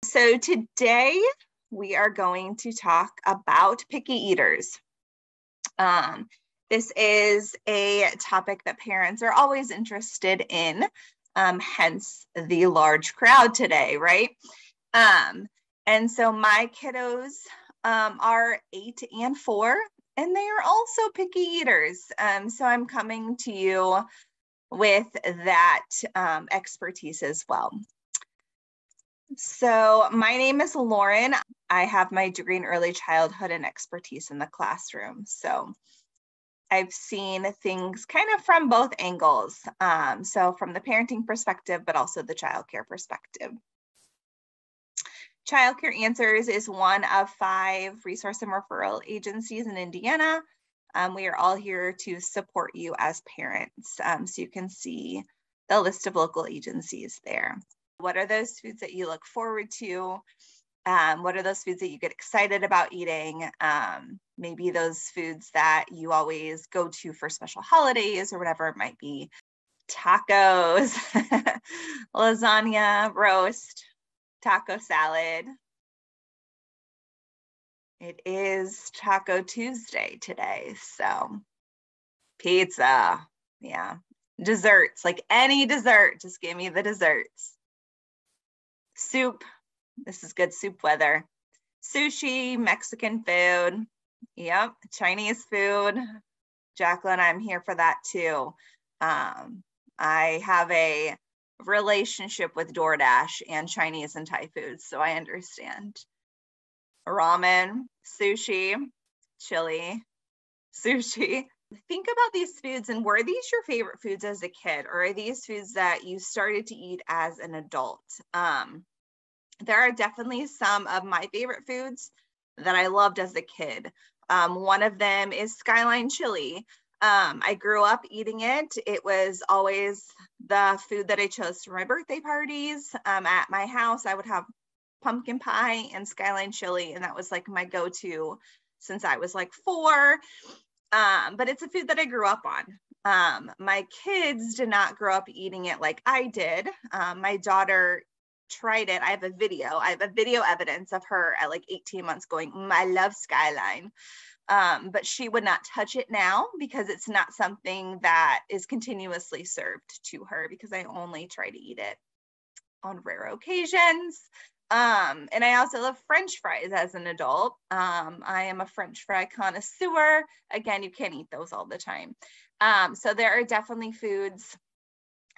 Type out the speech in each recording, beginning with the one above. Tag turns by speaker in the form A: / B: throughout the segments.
A: So today we are going to talk about picky eaters. This is a topic that parents are always interested in, hence the large crowd today, right? And so my kiddos are 8 and 4, and they are also picky eaters. So I'm coming to you with that expertise as well. So my name is Lauren. I have my degree in early childhood and expertise in the classroom. So I've seen things kind of from both angles. So from the parenting perspective, but also the childcare perspective. Childcare Answers is one of 5 resource and referral agencies in Indiana. We are all here to support you as parents. So you can see the list of local agencies there. What are those foods that you look forward to? What are those foods that you get excited about eating? Maybe those foods that you always go to for special holidays or whatever it might be. Tacos, lasagna, roast, taco salad. It is Taco Tuesday today, so pizza, yeah. Desserts, like any dessert, just give me the desserts. Soup, this is good soup weather. Sushi, Mexican food, yep, Chinese food. Jacqueline, I'm here for that too. I have a relationship with DoorDash and Chinese and Thai foods, so I understand. Ramen, sushi, chili, sushi. Think about these foods, and were these your favorite foods as a kid, or are these foods that you started to eat as an adult? There are definitely some of my favorite foods that I loved as a kid. One of them is Skyline chili. I grew up eating it. It was always the food that I chose for my birthday parties. At my house, I would have pumpkin pie and Skyline chili, and that was like my go-to since I was like 4. But it's a food that I grew up on. My kids did not grow up eating it like I did. My daughter tried it. I have a video evidence of her at like 18 months going, I love Skyline. But she would not touch it now because it's not something that is continuously served to her, because I only try to eat it on rare occasions. And I also love French fries as an adult. I am a French fry connoisseur. Again, you can't eat those all the time. So there are definitely foods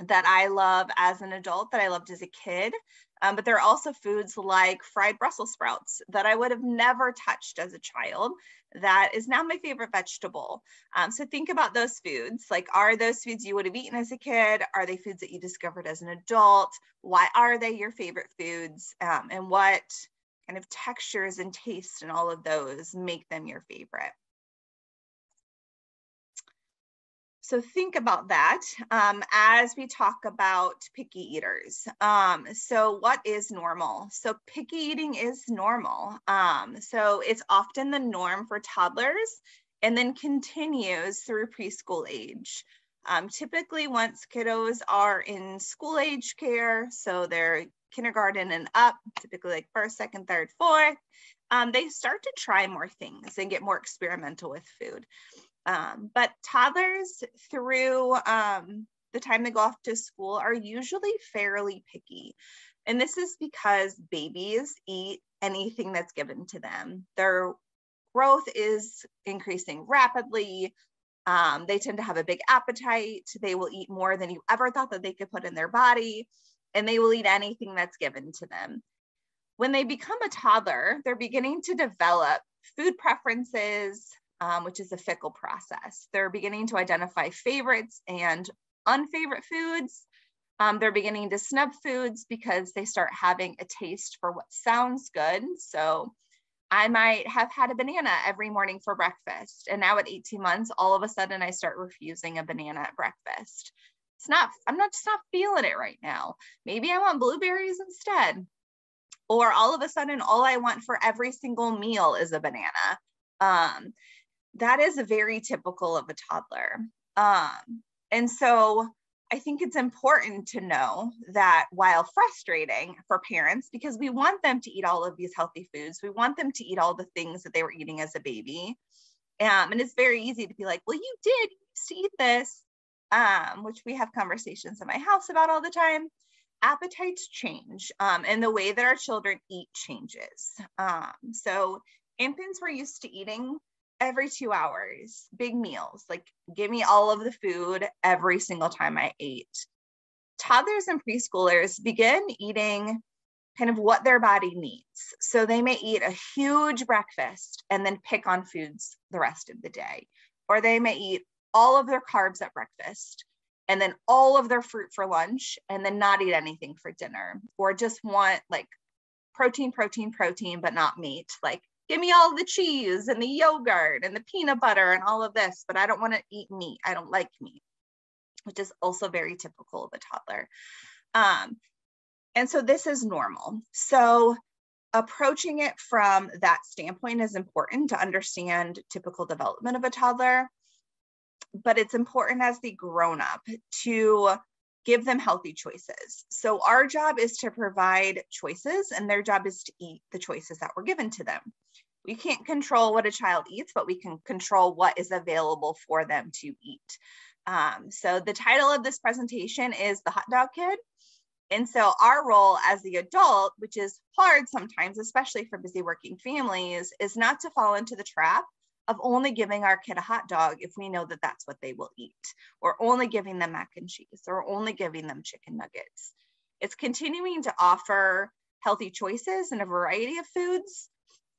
A: that I love as an adult that I loved as a kid. But there are also foods like fried Brussels sprouts that I would have never touched as a child. That is now my favorite vegetable. So think about those foods. Like, are those foods you would have eaten as a kid? Are they foods that you discovered as an adult? Why are they your favorite foods? And what kind of textures and tastes and all of those make them your favorite? So think about that as we talk about picky eaters. So what is normal? So picky eating is normal. So it's often the norm for toddlers and then continues through preschool age. Typically, once kiddos are in school age care, so they're kindergarten and up, typically like 1st, 2nd, 3rd, 4th, they start to try more things and get more experimental with food. But toddlers through the time they go off to school are usually fairly picky. And this is because babies eat anything that's given to them. Their growth is increasing rapidly. They tend to have a big appetite. They will eat more than you ever thought that they could put in their body, and they will eat anything that's given to them. When they become a toddler, they're beginning to develop food preferences, which is a fickle process. They're beginning to identify favorites and unfavorite foods. They're beginning to snub foods because they start having a taste for what sounds good. So I might have had a banana every morning for breakfast, and now at 18 months, all of a sudden I start refusing a banana at breakfast. I'm just not feeling it right now. Maybe I want blueberries instead. Or all of a sudden, all I want for every single meal is a banana. That is very typical of a toddler. And so I think it's important to know that while frustrating for parents, because we want them to eat all of these healthy foods, we want them to eat all the things that they were eating as a baby. And it's very easy to be like, well, you used to eat this, which we have conversations in my house about all the time. Appetites change, and the way that our children eat changes. So infants were used to eating every 2 hours, big meals, like give me all of the food every single time I ate. Toddlers and preschoolers begin eating kind of what their body needs. So they may eat a huge breakfast and then pick on foods the rest of the day, or they may eat all of their carbs at breakfast and then all of their fruit for lunch and then not eat anything for dinner, or just want like protein, but not meat. Like, give me all the cheese and the yogurt and the peanut butter and all of this, but I don't want to eat meat. I don't like meat, which is also very typical of a toddler. And so this is normal. So approaching it from that standpoint is important to understand typical development of a toddler, but it's important as they grown up to give them healthy choices. So our job is to provide choices, and their job is to eat the choices that were given to them. We can't control what a child eats, but we can control what is available for them to eat. So the title of this presentation is The Hot Dog Kid. And so our role as the adult, which is hard sometimes, especially for busy working families, is not to fall into the trap of only giving our kid a hot dog if we know that that's what they will eat, or only giving them mac and cheese, or only giving them chicken nuggets. It's continuing to offer healthy choices and a variety of foods,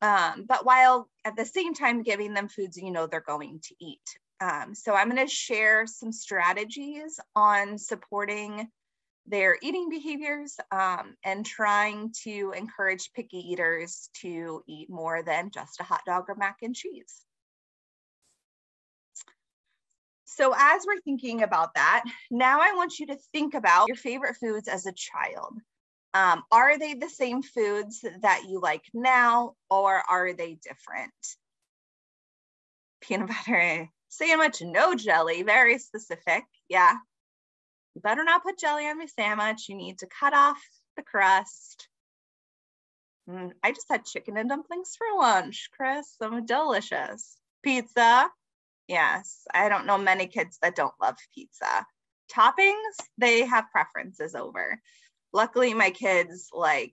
A: but while at the same time giving them foods you know they're going to eat. So I'm going to share some strategies on supporting their eating behaviors and trying to encourage picky eaters to eat more than just a hot dog or mac and cheese. So as we're thinking about that, now I want you to think about your favorite foods as a child. Are they the same foods that you like now, or are they different? Peanut butter sandwich, no jelly, very specific. Yeah. You better not put jelly on my sandwich. You need to cut off the crust. I just had chicken and dumplings for lunch, Chris. So delicious. Pizza. Yes, I don't know many kids that don't love pizza. Toppings, they have preferences over. Luckily, my kids like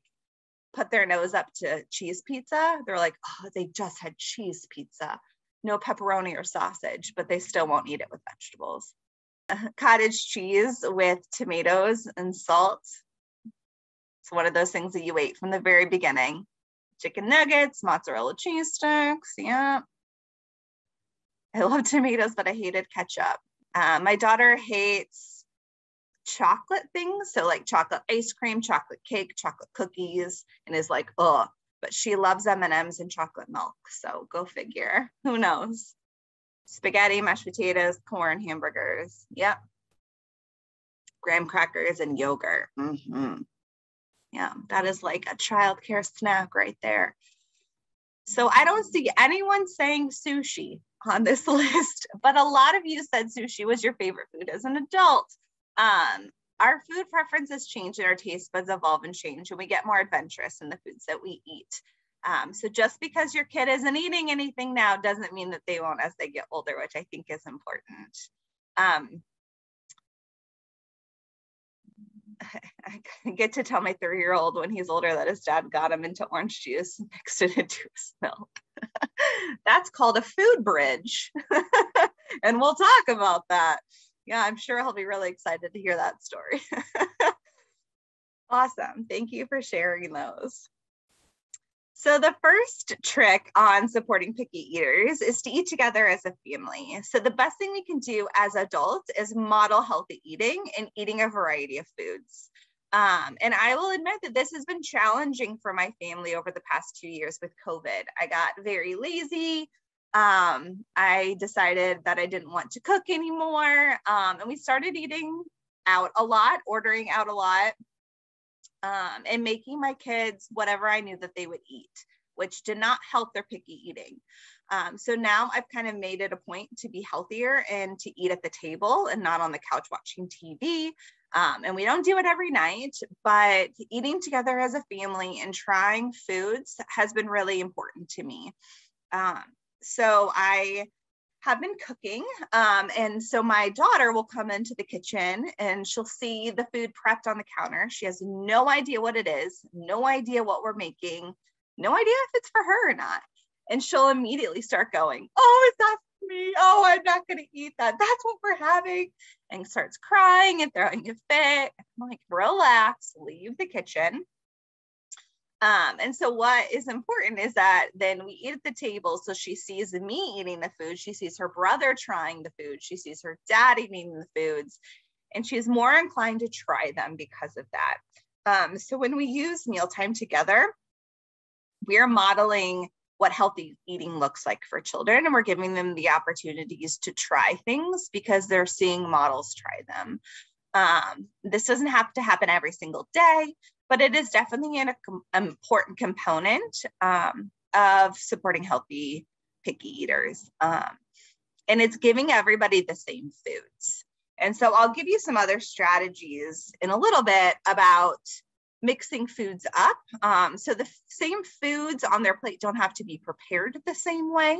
A: put their nose up to cheese pizza. They're like, oh, they just had cheese pizza. No pepperoni or sausage, but they still won't eat it with vegetables. Cottage cheese with tomatoes and salt. It's one of those things that you ate from the very beginning. Chicken nuggets, mozzarella cheese sticks. Yeah. I love tomatoes, but I hated ketchup. My daughter hates chocolate things. So like chocolate ice cream, chocolate cake, chocolate cookies, and is like, oh, but she loves M&Ms and chocolate milk. So go figure. Who knows? Spaghetti, mashed potatoes, corn, hamburgers. Yep. Graham crackers and yogurt. Yeah, that is like a childcare snack right there. So I don't see anyone saying sushi on this list, but a lot of you said sushi was your favorite food as an adult. Our food preferences change and our taste buds evolve and change, and we get more adventurous in the foods that we eat. So just because your kid isn't eating anything now doesn't mean that they won't as they get older, which I think is important. I get to tell my 3-year-old when he's older that his dad got him into orange juice and mixed it into his milk. That's called a food bridge. And we'll talk about that. Yeah, I'm sure he'll be really excited to hear that story. Awesome. Thank you for sharing those. So the first trick on supporting picky eaters is to eat together as a family. So the best thing we can do as adults is model healthy eating and eating a variety of foods. And I will admit that this has been challenging for my family over the past 2 years with COVID. I got very lazy. I decided that I didn't want to cook anymore. And we started eating out a lot, ordering out a lot. And making my kids whatever I knew that they would eat. which did not help their picky eating. So now I've kind of made it a point to be healthier and to eat at the table and not on the couch watching TV. And we don't do it every night, but eating together as a family and trying foods has been really important to me. So I have been cooking. And so my daughter will come into the kitchen and she'll see the food prepped on the counter. She has no idea what it is, no idea what we're making, no idea if it's for her or not. And she'll immediately start going, oh, is that for me? Oh, I'm not going to eat that. That's what we're having. And starts crying and throwing a fit. I'm like, relax, leave the kitchen. And so what is important is that then we eat at the table. So she sees me eating the food. She sees her brother trying the food. She sees her dad eating the foods, and she's more inclined to try them because of that. So when we use mealtime together, we are modeling what healthy eating looks like for children. And we're giving them the opportunities to try things because they're seeing models try them. This doesn't have to happen every single day, but it is definitely an important component of supporting healthy picky eaters. And it's giving everybody the same foods. And so I'll give you some other strategies in a little bit about mixing foods up. So the same foods on their plate don't have to be prepared the same way.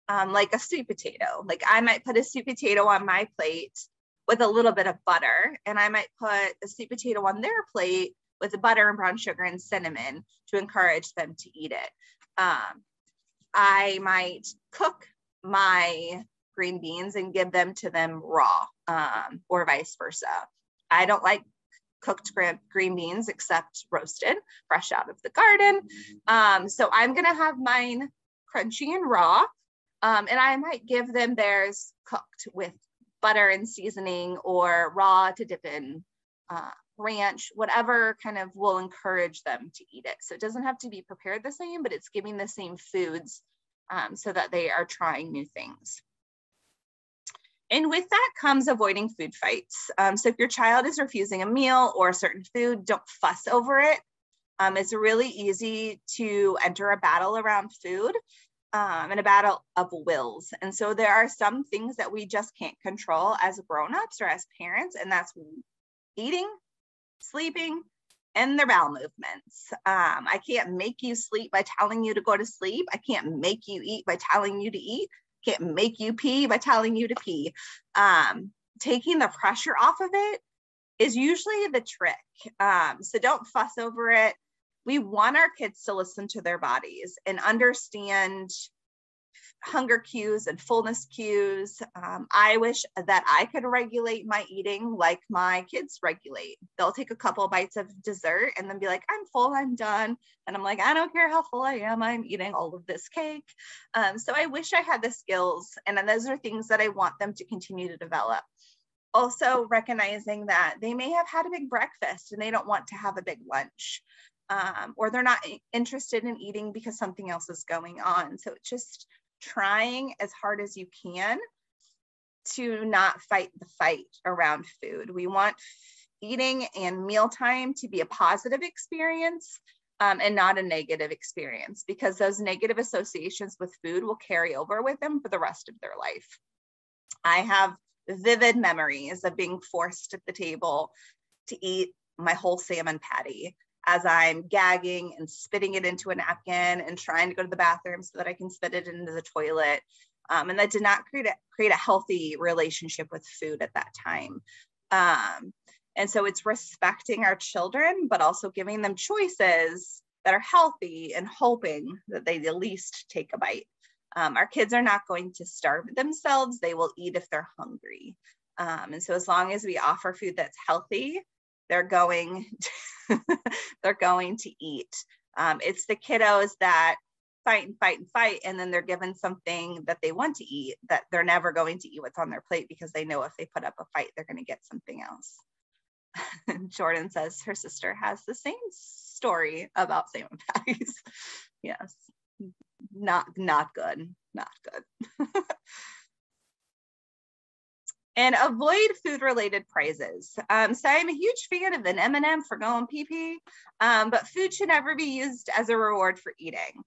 A: Like a sweet potato. Like I might put a sweet potato on my plate with a little bit of butter, and I might put a sweet potato on their plate with the butter and brown sugar and cinnamon to encourage them to eat it. I might cook my green beans and give them to them raw, or vice versa. I don't like cooked green beans except roasted, fresh out of the garden. So I'm gonna have mine crunchy and raw, and I might give them theirs cooked with butter and seasoning or raw to dip in ranch, whatever kind of will encourage them to eat it. So it doesn't have to be prepared the same, but it's giving the same foods so that they are trying new things. And with that comes avoiding food fights. So if your child is refusing a meal or a certain food, don't fuss over it. It's really easy to enter a battle around food and a battle of wills. And so there are some things that we just can't control as grown-ups or as parents, and that's eating, sleeping, and their bowel movements. I can't make you sleep by telling you to go to sleep. I can't make you eat by telling you to eat. Can't make you pee by telling you to pee. Taking the pressure off of it is usually the trick. So don't fuss over it. We want our kids to listen to their bodies and understand hunger cues and fullness cues. I wish that I could regulate my eating like my kids regulate. They'll take a couple of bites of dessert and then be like, I'm full, I'm done. And I'm like, I don't care how full I am, I'm eating all of this cake. So I wish I had the skills, and those are things that I want them to continue to develop. Also recognizing that they may have had a big breakfast and they don't want to have a big lunch, or they're not interested in eating because something else is going on. So it's just trying as hard as you can to not fight the fight around food. We want eating and mealtime to be a positive experience and not a negative experience, because those negative associations with food will carry over with them for the rest of their life. I have vivid memories of being forced at the table to eat my whole salmon patty as I'm gagging and spitting it into a napkin and trying to go to the bathroom so that I can spit it into the toilet. And that did not create a healthy relationship with food at that time. And so it's respecting our children, but also giving them choices that are healthy and hoping that they at least take a bite. Our kids are not going to starve themselves. They will eat if they're hungry. And so as long as we offer food that's healthy, they're going to eat. It's the kiddos that fight and fight and fight, and then they're given something that they want to eat that they're never going to eat what's on their plate, because they know if they put up a fight, they're going to get something else. Jordan says her sister has the same story about salmon patties. Yes, not good, not good. And avoid food-related prizes. So I'm a huge fan of an M&M for going pee-pee, but food should never be used as a reward for eating.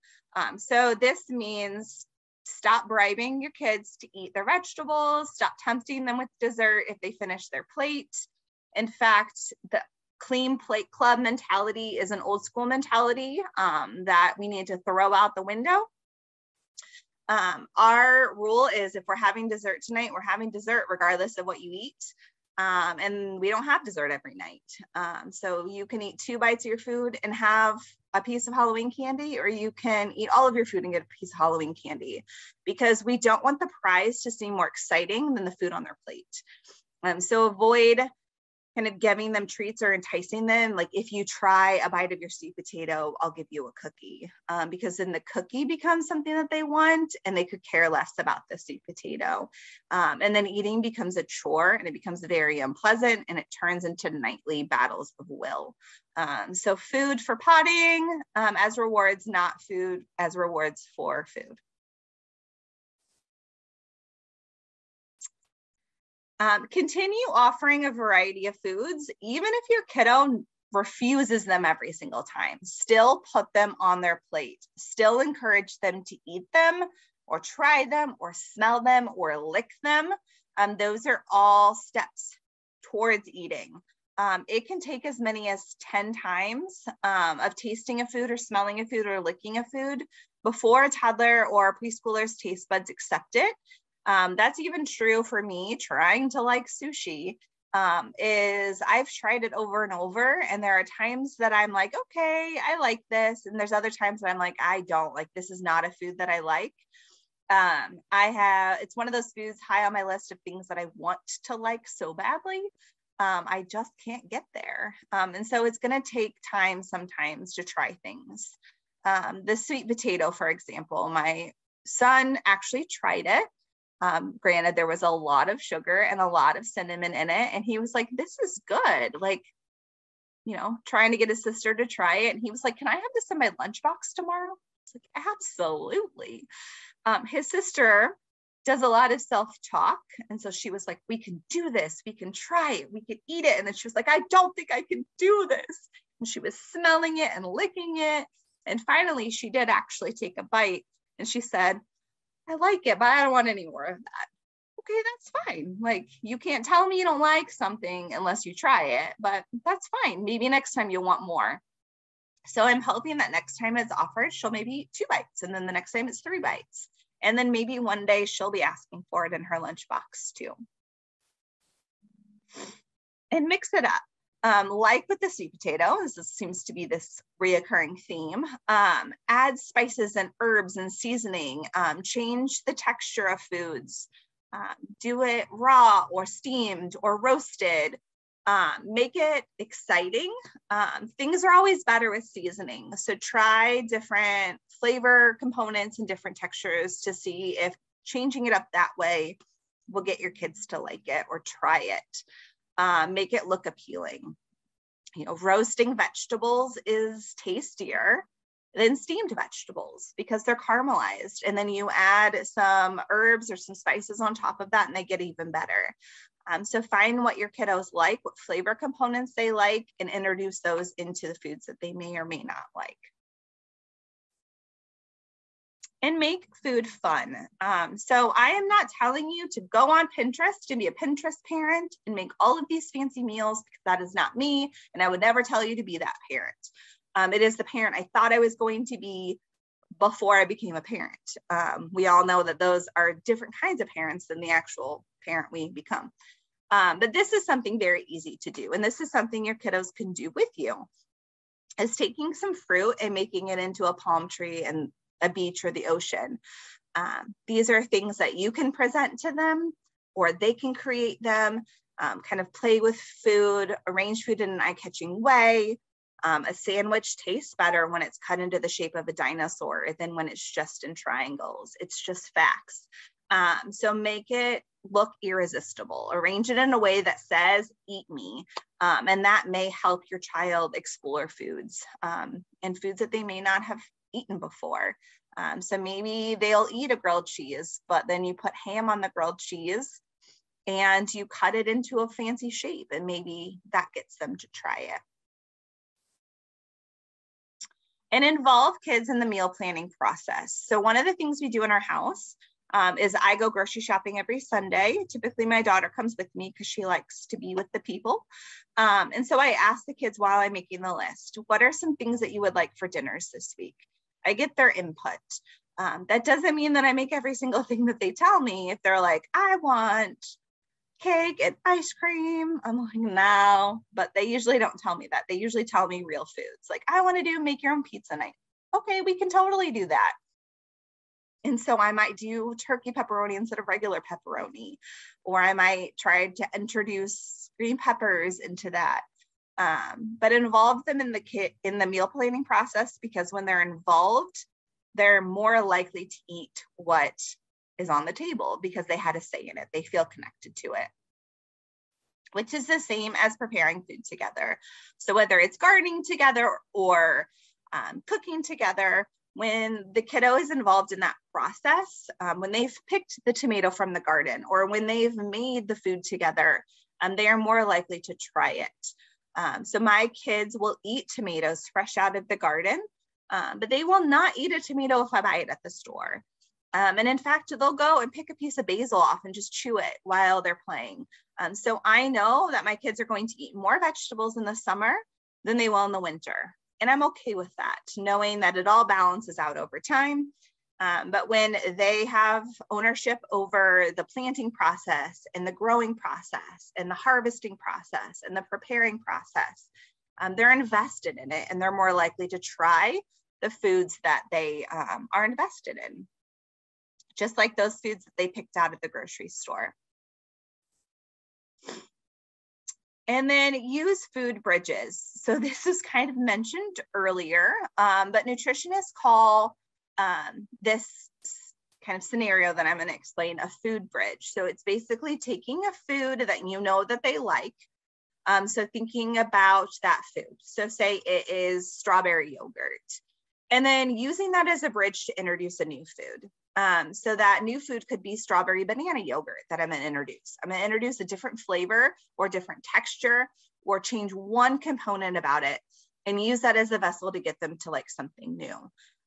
A: So this means stop bribing your kids to eat their vegetables, stop tempting them with dessert if they finish their plate. In fact, the clean plate club mentality is an old school mentality that we need to throw out the window. Our rule is if we're having dessert tonight, we're having dessert regardless of what you eat. And we don't have dessert every night. So you can eat 2 bites of your food and have a piece of Halloween candy, or you can eat all of your food and get a piece of Halloween candy, because we don't want the prize to seem more exciting than the food on their plate. So avoid kind of giving them treats or enticing them. Like, if you try a bite of your sweet potato, I'll give you a cookie, because then the cookie becomes something that they want and they could care less about the sweet potato. And then eating becomes a chore and it becomes very unpleasant and it turns into nightly battles of will. So food for potting as rewards, not food as rewards for food. Continue offering a variety of foods, even if your kiddo refuses them every single time. Still put them on their plate. Still encourage them to eat them or try them or smell them or lick them. Those are all steps towards eating. It can take as many as 10 times of tasting a food or smelling a food or licking a food before a toddler or a preschooler's taste buds accept it. That's even true for me trying to like sushi. Is I've tried it over and over, and there are times that I'm like, okay, I like this, and there's other times that I'm like, I don't like, this is not a food that I like. It's one of those foods high on my list of things that I want to like so badly. I just can't get there. And so it's going to take time sometimes to try things. The sweet potato, for example, my son actually tried it. Granted, there was a lot of sugar and a lot of cinnamon in it. And he was like, this is good. Like, you know, trying to get his sister to try it. And he was like, can I have this in my lunchbox tomorrow? It's like, absolutely. His sister does a lot of self-talk. And so she was like, we can do this. We can try it. We can eat it. And then she was like, I don't think I can do this. And she was smelling it and licking it. And finally, she did actually take a bite. And she said, I like it, but I don't want any more of that. Okay, that's fine. Like, you can't tell me you don't like something unless you try it, but that's fine. Maybe next time you'll want more. So I'm hoping that next time it's offered, she'll maybe eat 2 bites, and then the next time it's 3 bites. And then maybe one day she'll be asking for it in her lunchbox too. And mix it up. Like with the sweet potato, this seems to be this reoccurring theme, add spices and herbs and seasoning, change the texture of foods, do it raw or steamed or roasted, make it exciting. Things are always better with seasoning. So try different flavor components and different textures to see if changing it up that way will get your kids to like it or try it. Make it look appealing. You know, roasting vegetables is tastier than steamed vegetables because they're caramelized. And then you add some herbs or some spices on top of that and they get even better. So find what your kiddos like, what flavor components they like, and introduce those into the foods that they may or may not like. And make food fun. So I am not telling you to go on Pinterest and be a Pinterest parent and make all of these fancy meals, because that is not me. And I would never tell you to be that parent. It is the parent I thought I was going to be before I became a parent. We all know that those are different kinds of parents than the actual parent we become. But this is something very easy to do. And this is something your kiddos can do with you, is taking some fruit and making it into a palm tree and a beach or the ocean. These are things that you can present to them, or they can create them, kind of play with food, arrange food in an eye-catching way. A sandwich tastes better when it's cut into the shape of a dinosaur than when it's just in triangles. It's just facts. So make it look irresistible. Arrange it in a way that says, eat me. And that may help your child explore foods and foods that they may not have eaten before. So maybe they'll eat a grilled cheese, but then you put ham on the grilled cheese and you cut it into a fancy shape, and maybe that gets them to try it. And involve kids in the meal planning process. So one of the things we do in our house is I go grocery shopping every Sunday. Typically my daughter comes with me because she likes to be with the people. And so I ask the kids while I'm making the list, what are some things that you would like for dinners this week? I get their input. That doesn't mean that I make every single thing that they tell me. If they're like, I want cake and ice cream, I'm like, no, but they usually don't tell me that. They usually tell me real foods. Like, I want to do make your own pizza night. Okay, we can totally do that. And so I might do turkey pepperoni instead of regular pepperoni, or I might try to introduce green peppers into that. But involve them in the meal planning process, because when they're involved, they're more likely to eat what is on the table because they had a say in it. They feel connected to it, which is the same as preparing food together. So whether it's gardening together or cooking together, when the kiddo is involved in that process, when they've picked the tomato from the garden or when they've made the food together, they are more likely to try it. So my kids will eat tomatoes fresh out of the garden, but they will not eat a tomato if I buy it at the store. And in fact, they'll go and pick a piece of basil off and just chew it while they're playing. So I know that my kids are going to eat more vegetables in the summer than they will in the winter. And I'm okay with that, knowing that it all balances out over time. But when they have ownership over the planting process and the growing process and the harvesting process and the preparing process, they're invested in it, and they're more likely to try the foods that they are invested in, just like those foods that they picked out at the grocery store. And then use food bridges. So this was kind of mentioned earlier, but nutritionists call this kind of scenario that I'm going to explain a food bridge. So it's basically taking a food that you know that they like. So thinking about that food. So say it is strawberry yogurt, and then using that as a bridge to introduce a new food. So that new food could be strawberry banana yogurt that I'm going to introduce. I'm going to introduce a different flavor or different texture, or change one component about it and use that as a vessel to get them to like something new.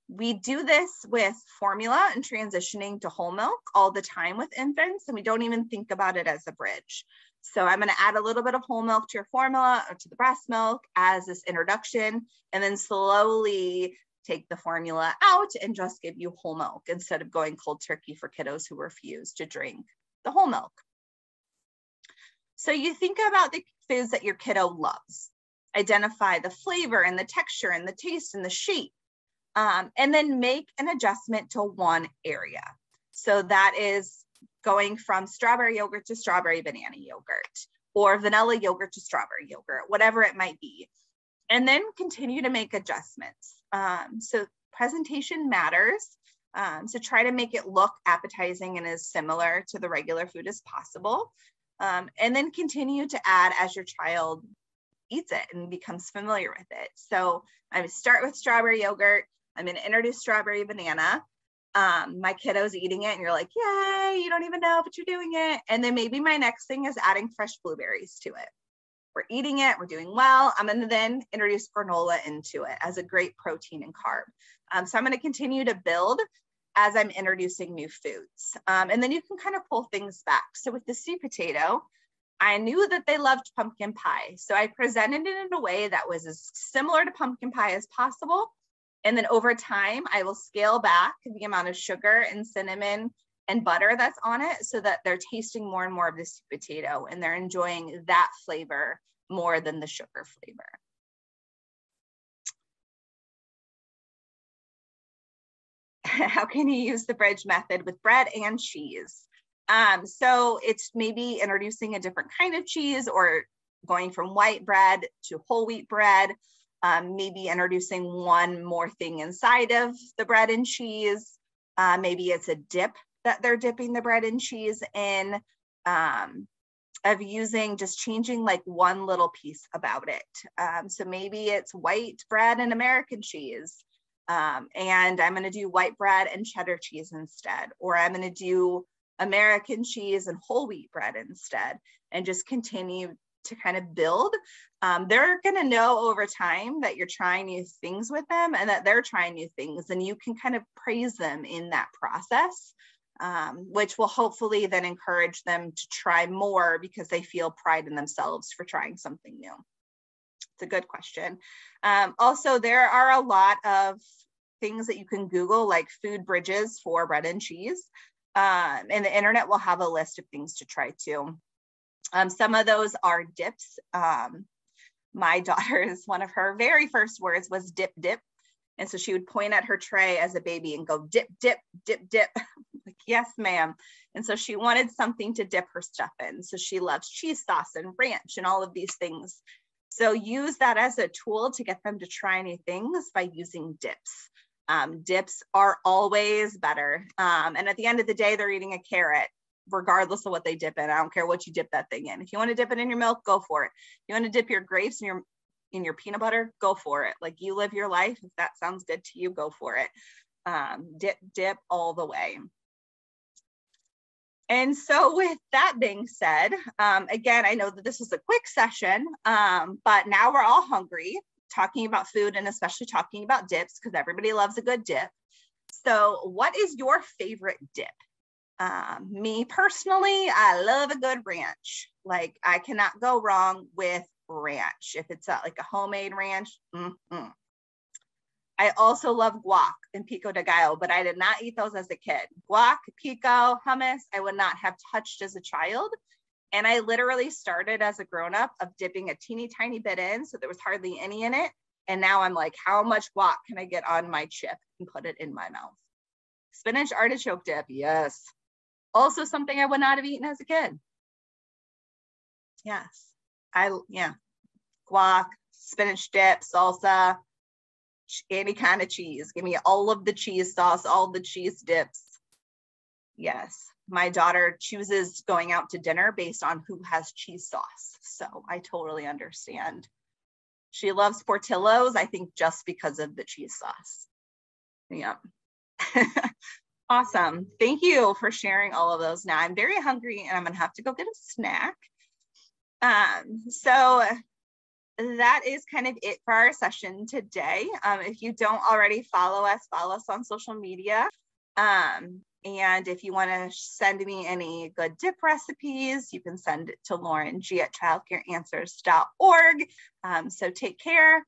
A: We do this with formula and transitioning to whole milk all the time with infants, and we don't even think about it as a bridge. So I'm going to add a little bit of whole milk to your formula or to the breast milk as this introduction, and then slowly take the formula out and just give you whole milk instead of going cold turkey for kiddos who refuse to drink the whole milk. So you think about the foods that your kiddo loves, identify the flavor and the texture and the taste and the shape, and then make an adjustment to one area. So that is going from strawberry yogurt to strawberry banana yogurt, or vanilla yogurt to strawberry yogurt, whatever it might be. And then continue to make adjustments. So presentation matters. So try to make it look appetizing and as similar to the regular food as possible. And then continue to add as your child eats it and becomes familiar with it. So I would start with strawberry yogurt. I'm going to introduce strawberry banana. My kiddo's eating it and you're like, yay, you don't even know, but you're doing it. And then maybe my next thing is adding fresh blueberries to it. We're eating it, we're doing well. I'm going to then introduce granola into it as a great protein and carb. So I'm going to continue to build as I'm introducing new foods. And then you can kind of pull things back. So with the sweet potato, I knew that they loved pumpkin pie. So I presented it in a way that was as similar to pumpkin pie as possible. And then over time, I will scale back the amount of sugar and cinnamon and butter that's on it so that they're tasting more and more of the sweet potato and they're enjoying that flavor more than the sugar flavor. How can you use the bridge method with bread and cheese? So it's maybe introducing a different kind of cheese or going from white bread to whole wheat bread, maybe introducing one more thing inside of the bread and cheese. Maybe it's a dip that they're dipping the bread and cheese in, of using, just changing like one little piece about it. So maybe it's white bread and American cheese. And I'm going to do white bread and cheddar cheese instead, or I'm going to do American cheese and whole wheat bread instead, and just continue to kind of build. They're going to know over time that you're trying new things with them and that they're trying new things, and you can kind of praise them in that process, which will hopefully then encourage them to try more because they feel pride in themselves for trying something new. It's a good question. Also, there are a lot of things that you can Google, like food bridges for bread and cheese. And the internet will have a list of things to try too. Some of those are dips. My daughter's, one of her very first words was dip, dip. And so she would point at her tray as a baby and go, dip, dip, dip, dip. Like, yes, ma'am. And so she wanted something to dip her stuff in. So she loves cheese sauce and ranch and all of these things. So use that as a tool to get them to try new things by using dips. Dips are always better. And at the end of the day, they're eating a carrot, regardless of what they dip in. I don't care what you dip that thing in. If you want to dip it in your milk, go for it. If you want to dip your grapes in your peanut butter, go for it. Like, you live your life. If that sounds good to you, go for it. Dip all the way. And so with that being said, again, I know that this was a quick session, but now we're all hungry, talking about food and especially talking about dips, because everybody loves a good dip. So what is your favorite dip? Me personally, I love a good ranch. Like, I cannot go wrong with ranch. If it's like a homemade ranch, I also love guac and pico de gallo, but I did not eat those as a kid. Guac, pico, hummus, I would not have touched as a child. And I literally started as a grown-up of dipping a teeny tiny bit in, so there was hardly any in it. And now I'm like, how much guac can I get on my chip and put it in my mouth? Spinach artichoke dip, yes. Also something I would not have eaten as a kid. Yes, guac, spinach dip, salsa, any kind of cheese. Give me all of the cheese sauce, all the cheese dips. Yes, my daughter chooses going out to dinner based on who has cheese sauce. So I totally understand. She loves Portillo's, I think, just because of the cheese sauce. Yeah. Awesome. Thank you for sharing all of those. Now I'm very hungry and I'm going to have to go get a snack. So that is kind of it for our session today. If you don't already follow us on social media. And if you want to send me any good dip recipes, you can send it to Lauren G at childcareanswers.org. So take care.